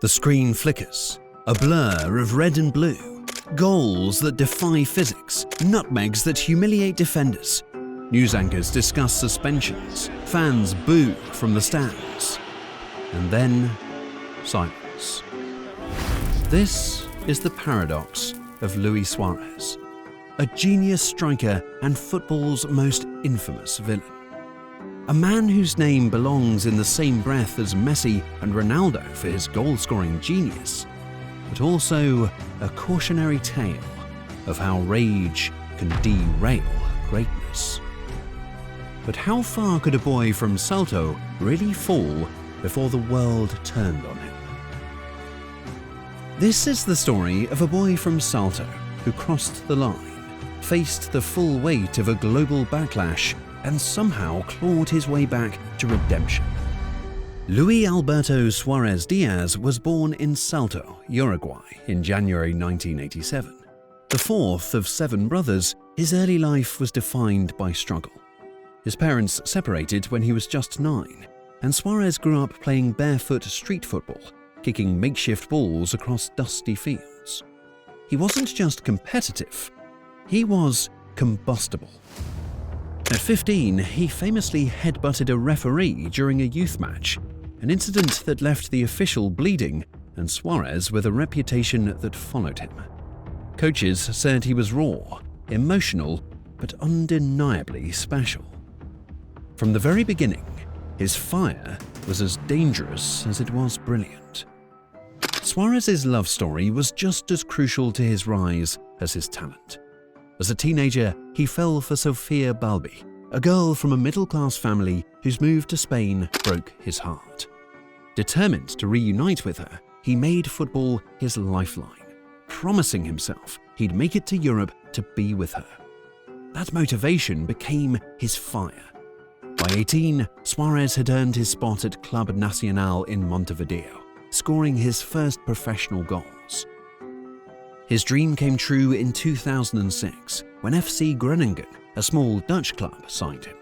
The screen flickers, a blur of red and blue, goals that defy physics, nutmegs that humiliate defenders. News anchors discuss suspensions, fans boo from the stands. And then, silence. This is the paradox of Luis Suárez, a genius striker and football's most infamous villain. A man whose name belongs in the same breath as Messi and Ronaldo for his goal-scoring genius, but also a cautionary tale of how rage can derail greatness. But how far could a boy from Salto really fall before the world turned on him? This is the story of a boy from Salto who crossed the line, faced the full weight of a global backlash, and somehow clawed his way back to redemption. Luis Alberto Suárez Diaz was born in Salto, Uruguay in January 1987. The fourth of 7 brothers, his early life was defined by struggle. His parents separated when he was just 9, and Suárez grew up playing barefoot street football, kicking makeshift balls across dusty fields. He wasn't just competitive, he was combustible. At 15, he famously headbutted a referee during a youth match, an incident that left the official bleeding and Suárez with a reputation that followed him. Coaches said he was raw, emotional, but undeniably special. From the very beginning, his fire was as dangerous as it was brilliant. Suárez's love story was just as crucial to his rise as his talent. As a teenager, he fell for Sofia Balbi, a girl from a middle-class family whose move to Spain broke his heart. Determined to reunite with her, he made football his lifeline, promising himself he'd make it to Europe to be with her. That motivation became his fire. By 18, Suárez had earned his spot at Club Nacional in Montevideo, scoring his first professional goals. His dream came true in 2006 when FC Groningen, a small Dutch club, signed him.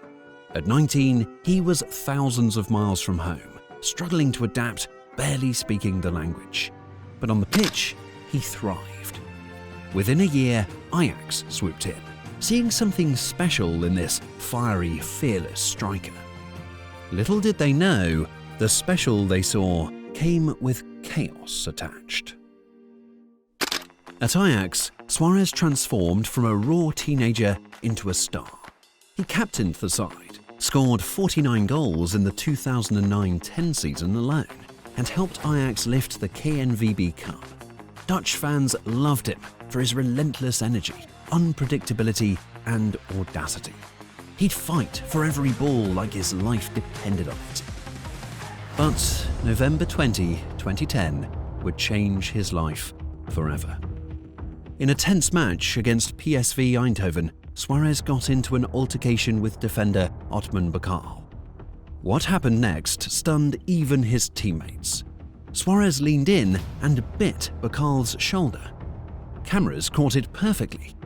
At 19, he was thousands of miles from home, struggling to adapt, barely speaking the language. But on the pitch, he thrived. Within a year, Ajax swooped in, seeing something special in this fiery, fearless striker. Little did they know, the special they saw came with chaos attached. At Ajax, Suárez transformed from a raw teenager into a star. He captained the side, scored 49 goals in the 2009-10 season alone, and helped Ajax lift the KNVB Cup. Dutch fans loved him for his relentless energy, unpredictability, and audacity. He'd fight for every ball like his life depended on it. But November 20, 2010 would change his life forever. In a tense match against PSV Eindhoven, Suárez got into an altercation with defender Othman Bakal. What happened next stunned even his teammates. Suárez leaned in and bit Bakal's shoulder. Cameras caught it perfectly.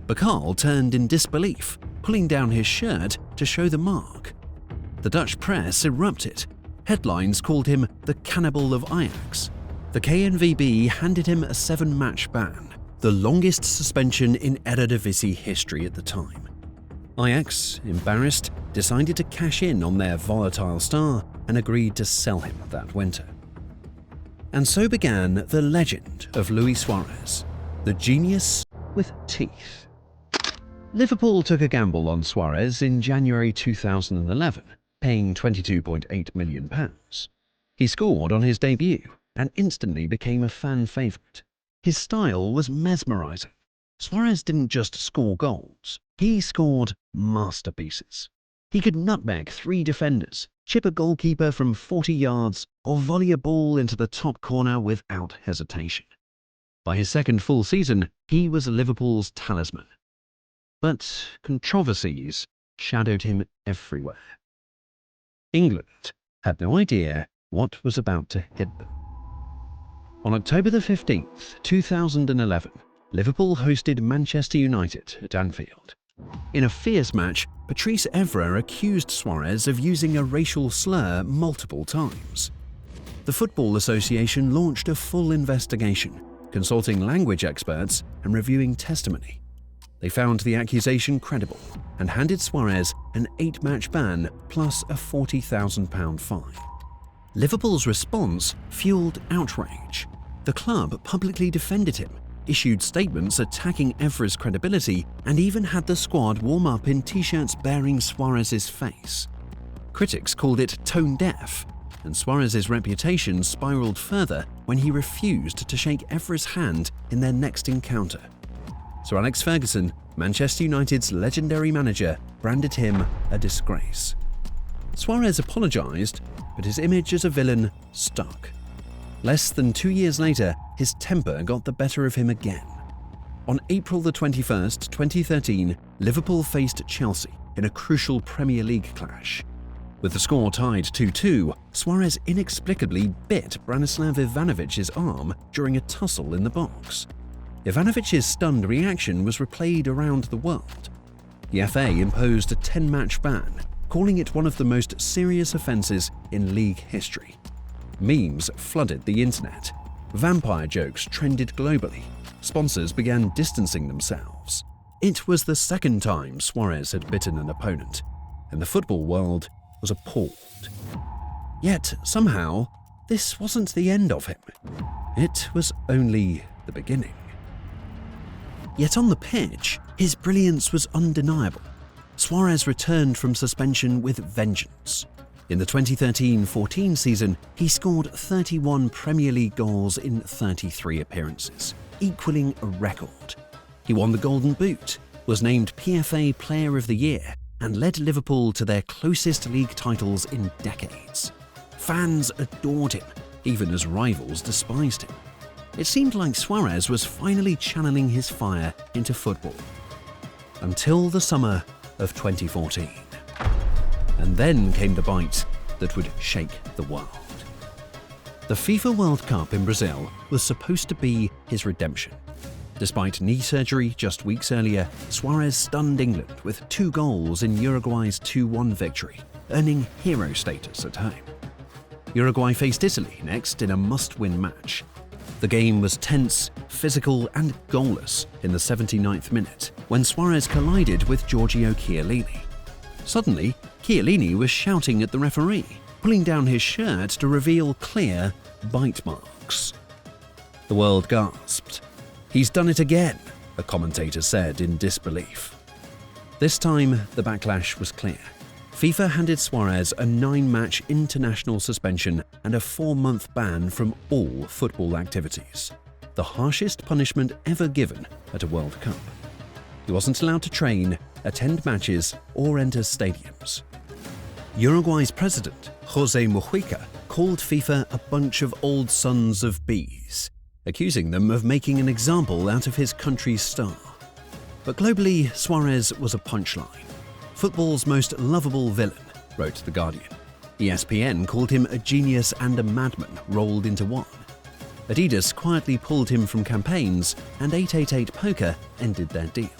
Bakal turned in disbelief, pulling down his shirt to show the mark. The Dutch press erupted. Headlines called him the cannibal of Ajax. The KNVB handed him a 7-match ban, the longest suspension in Eredivisie history at the time. Ajax, embarrassed, decided to cash in on their volatile star and agreed to sell him that winter. And so began the legend of Luis Suárez, the genius with teeth. Liverpool took a gamble on Suárez in January 2011, paying £22.8 million. He scored on his debut and instantly became a fan favourite. His style was mesmerising. Suárez didn't just score goals, he scored masterpieces. He could nutmeg 3 defenders, chip a goalkeeper from 40 yards, or volley a ball into the top corner without hesitation. By his second full season, he was Liverpool's talisman. But controversies shadowed him everywhere. England had no idea what was about to hit them. On October the 15th, 2011, Liverpool hosted Manchester United at Anfield. In a fierce match, Patrice Evra accused Suárez of using a racial slur multiple times. the Football Association launched a full investigation, consulting language experts and reviewing testimony. They found the accusation credible and handed Suárez an 8-match ban plus a £40,000 fine. Liverpool's response fueled outrage. The club publicly defended him, issued statements attacking Evra's credibility, and even had the squad warm up in t-shirts bearing Suárez's face. Critics called it tone-deaf, and Suárez's reputation spiraled further when he refused to shake Evra's hand in their next encounter. Sir Alex Ferguson, Manchester United's legendary manager, branded him a disgrace. Suárez apologised, but his image as a villain stuck. Less than 2 years later, his temper got the better of him again. On April the 21st, 2013, Liverpool faced Chelsea in a crucial Premier League clash. With the score tied 2-2, Suárez inexplicably bit Branislav Ivanovic's arm during a tussle in the box. Ivanovic's stunned reaction was replayed around the world. The FA imposed a 10-match ban, calling it one of the most serious offences in league history. Memes flooded the internet. Vampire jokes trended globally. Sponsors began distancing themselves. It was the second time Suárez had bitten an opponent, and the football world was appalled. Yet, somehow, this wasn't the end of him. It was only the beginning. Yet on the pitch, his brilliance was undeniable. Suárez returned from suspension with vengeance. In the 2013-14 season, he scored 31 Premier League goals in 33 appearances, equaling a record. He won the Golden Boot, was named PFA Player of the Year, and led Liverpool to their closest league titles in decades. Fans adored him, even as rivals despised him. It seemed like Suárez was finally channeling his fire into football. Until the summer of 2014. And then came the bite that would shake the world. The FIFA World Cup in Brazil was supposed to be his redemption. Despite knee surgery just weeks earlier, Suárez stunned England with 2 goals in Uruguay's 2-1 victory, earning hero status at home. Uruguay faced Italy next in a must-win match. The game was tense, physical and goalless in the 79th minute when Suárez collided with Giorgio Chiellini. Suddenly, Chiellini was shouting at the referee, pulling down his shirt to reveal clear bite marks. The world gasped. "He's done it again," a commentator said in disbelief. This time, the backlash was clear. FIFA handed Suárez a 9-match international suspension and a 4-month ban from all football activities, the harshest punishment ever given at a World Cup. He wasn't allowed to train, attend matches, or enter stadiums. Uruguay's president, José Mujica, called FIFA a bunch of old sons of bees, accusing them of making an example out of his country's star. But globally, Suárez was a punchline. Football's most lovable villain, wrote The Guardian. ESPN called him a genius and a madman rolled into one. Adidas quietly pulled him from campaigns, and 888 Poker ended their deal.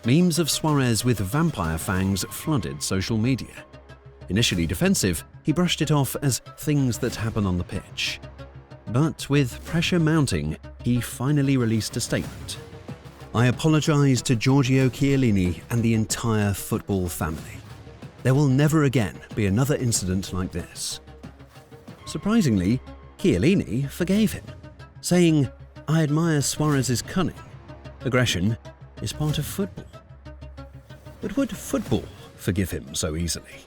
Memes of Suárez with vampire fangs flooded social media. Initially defensive, he brushed it off as things that happen on the pitch. But with pressure mounting, he finally released a statement. "I apologise to Giorgio Chiellini and the entire football family. There will never again be another incident like this." Surprisingly, Chiellini forgave him, saying, "I admire Suárez's cunning. Aggression is part of football." But would football forgive him so easily?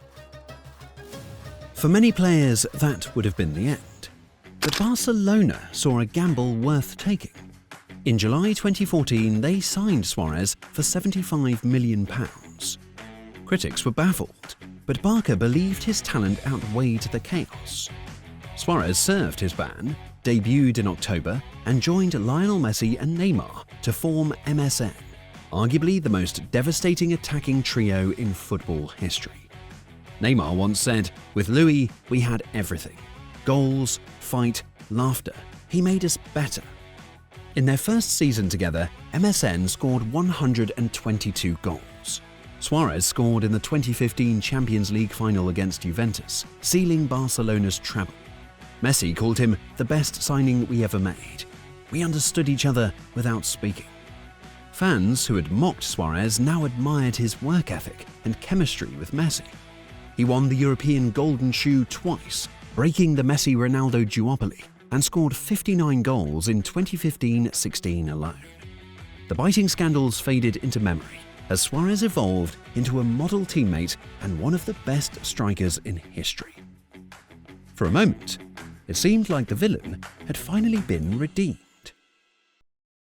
For many players, that would have been the end. But Barcelona saw a gamble worth taking. In July 2014, they signed Suárez for £75 million. Critics were baffled, but Barca believed his talent outweighed the chaos. Suárez served his ban, debuted in October, and joined Lionel Messi and Neymar to form MSN, arguably the most devastating attacking trio in football history. Neymar once said, "With Louis, we had everything. Goals, fight, laughter. He made us better." In their first season together, MSN scored 122 goals. Suárez scored in the 2015 Champions League final against Juventus, sealing Barcelona's treble. Messi called him the best signing we ever made. We understood each other without speaking. Fans who had mocked Suárez now admired his work ethic and chemistry with Messi. He won the European Golden Shoe twice, breaking the Messi-Ronaldo duopoly, and scored 59 goals in 2015-16 alone. The biting scandals faded into memory as Suárez evolved into a model teammate and one of the best strikers in history. For a moment, it seemed like the villain had finally been redeemed.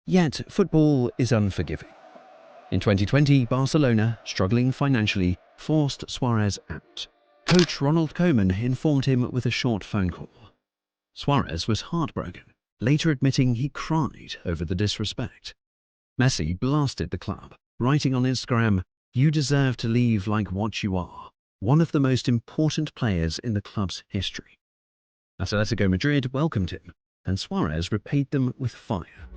Yet football is unforgiving. In 2020, Barcelona, struggling financially, forced Suárez out. Coach Ronald Koeman informed him with a short phone call. Suárez was heartbroken, later admitting he cried over the disrespect. Messi blasted the club, writing on Instagram, "You deserve to leave like what you are, one of the most important players in the club's history." Atletico Madrid welcomed him, and Suárez repaid them with fire.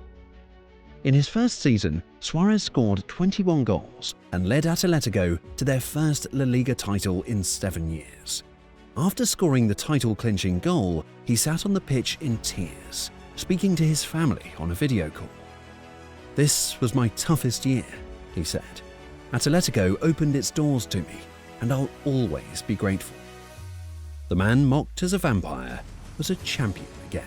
In his first season, Suárez scored 21 goals and led Atletico to their first La Liga title in 7 years. After scoring the title-clinching goal, he sat on the pitch in tears, speaking to his family on a video call. "This was my toughest year," he said. "Atletico opened its doors to me, and I'll always be grateful." The man mocked as a vampire was a champion again.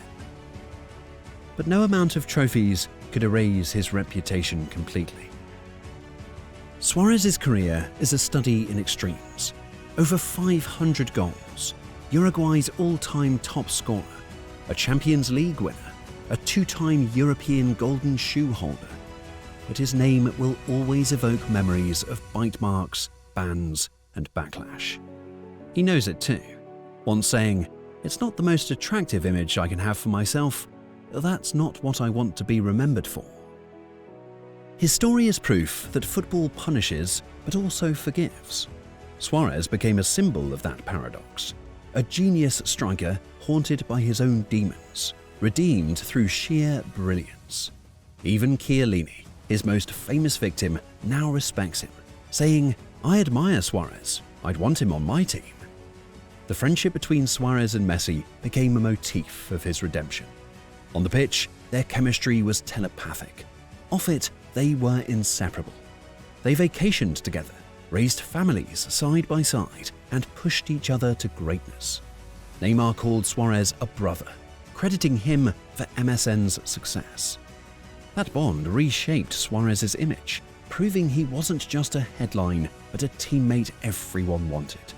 But no amount of trophies could erase his reputation completely. Suárez's career is a study in extremes. Over 500 goals, Uruguay's all-time top scorer, a Champions League winner, a 2-time European Golden Shoe holder. But his name will always evoke memories of bite marks, bans, and backlash. He knows it too, once saying, "It's not the most attractive image I can have for myself. That's not what I want to be remembered for." His story is proof that football punishes but also forgives. Suárez became a symbol of that paradox, a genius striker haunted by his own demons, redeemed through sheer brilliance. Even Chiellini, his most famous victim, now respects him, saying, "I admire Suárez, I'd want him on my team." The friendship between Suárez and Messi became a motif of his redemption. On the pitch, their chemistry was telepathic. Off it, they were inseparable. They vacationed together, raised families side by side, and pushed each other to greatness. Neymar called Suárez a brother, crediting him for MSN's success. That bond reshaped Suárez's image, proving he wasn't just a headline, but a teammate everyone wanted.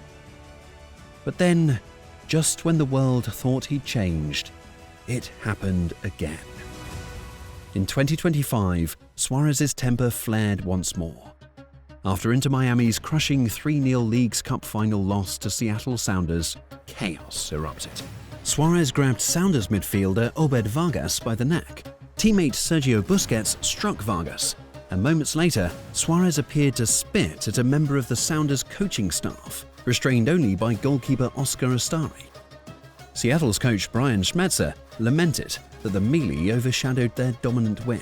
But then, just when the world thought he'd changed, it happened again. In 2025, Suárez's temper flared once more. After Inter Miami's crushing 3-0 Leagues Cup final loss to Seattle Sounders, chaos erupted. Suárez grabbed Sounders midfielder Obed Vargas by the neck. Teammate Sergio Busquets struck Vargas, and moments later, Suárez appeared to spit at a member of the Sounders coaching staff, restrained only by goalkeeper Oscar Astari. Seattle's coach Brian Schmetzer lamented that the melee overshadowed their dominant win,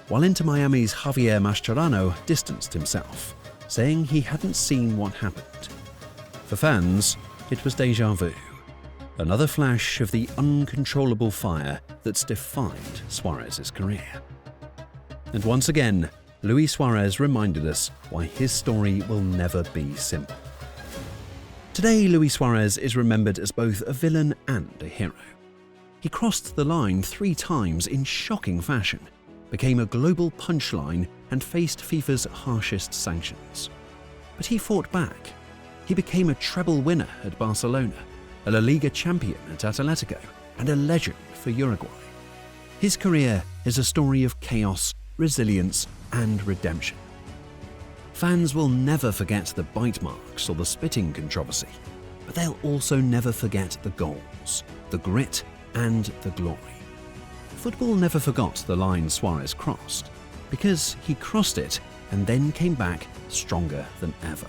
while Inter Miami's Javier Mascherano distanced himself, saying he hadn't seen what happened. For fans, it was déjà vu, another flash of the uncontrollable fire that's defined Suárez's career. And once again, Luis Suárez reminded us why his story will never be simple. Today, Luis Suárez is remembered as both a villain and a hero. He crossed the line 3 times in shocking fashion, became a global punchline, and faced FIFA's harshest sanctions. But he fought back. He became a treble winner at Barcelona, a La Liga champion at Atletico, and a legend for Uruguay. His career is a story of chaos, resilience, and redemption. Fans will never forget the bite marks or the spitting controversy, but they'll also never forget the goals, the grit, and the glory. Football never forgot the line Suárez crossed, because he crossed it and then came back stronger than ever.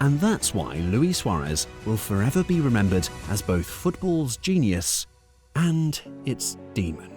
And that's why Luis Suárez will forever be remembered as both football's genius and its demon.